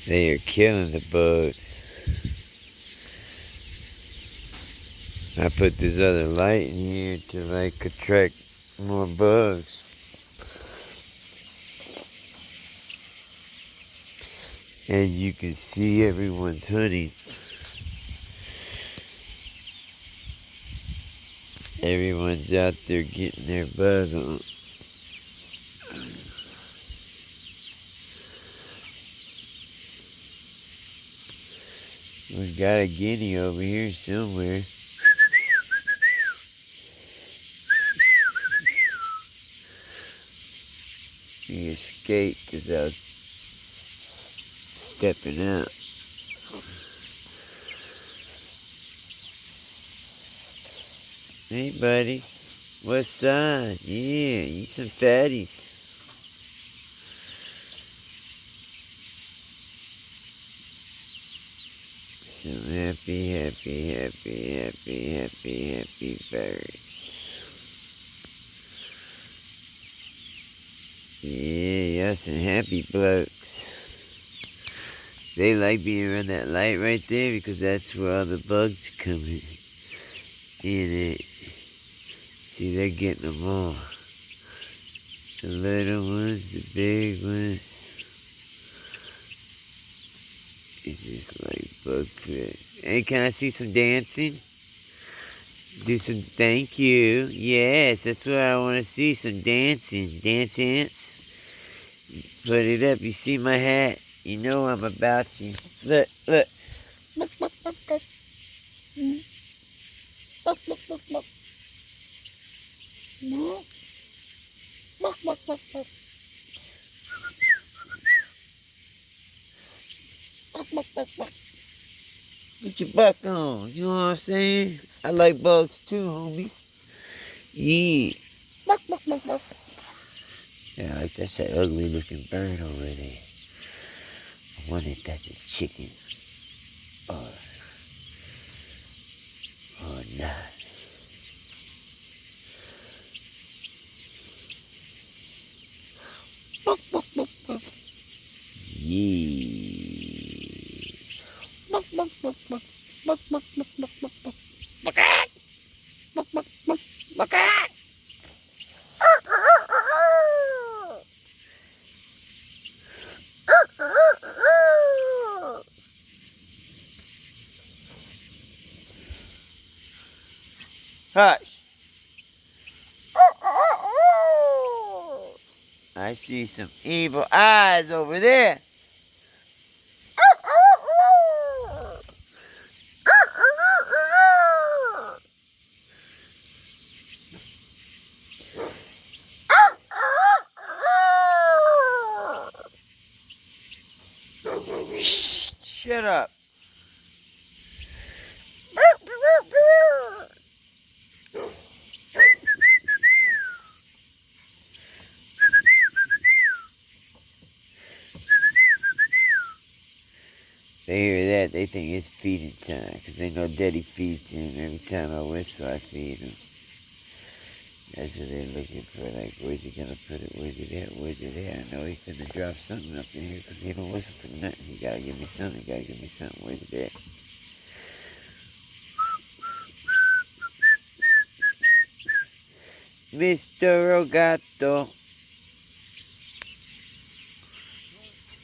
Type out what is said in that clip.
They are killing the bugs. I put this other light in here to like attract more bugs. As you can see, everyone's hunting. Everyone's out there getting their bug on. We got a guinea over here somewhere. He escaped because I was stepping out. Hey, buddy. What's up? Yeah, you some fatties. Some happy birds. Yeah, y'all some happy blokes. They like being around that light right there because that's where all the bugs are coming in it. See, they're getting them all. The little ones, the big ones. It's just like bug fish. Hey, can I see some dancing? Do some thank you. Yes, that's what I want to see. Some dancing. Dance ants. Put it up. You see my hat? You know I'm about you. Look, look. Get your buck on. You know what I'm saying? I like bugs too, homies. Yeah. Yeah, like that's that ugly looking bird over there. I wonder if that's a chicken or not. Hush. I see some evil eyes over there. Shh, shut up. They hear that, they think it's feeding time, because they know Daddy feeds him. Every time I whistle, I feed him. That's what they're looking for, like, where's he gonna put it, where's it at, where's it at? I know he's gonna drop something up in here, because he don't whistle for nothing. He gotta give me something, where's it at? Mr. Rogato.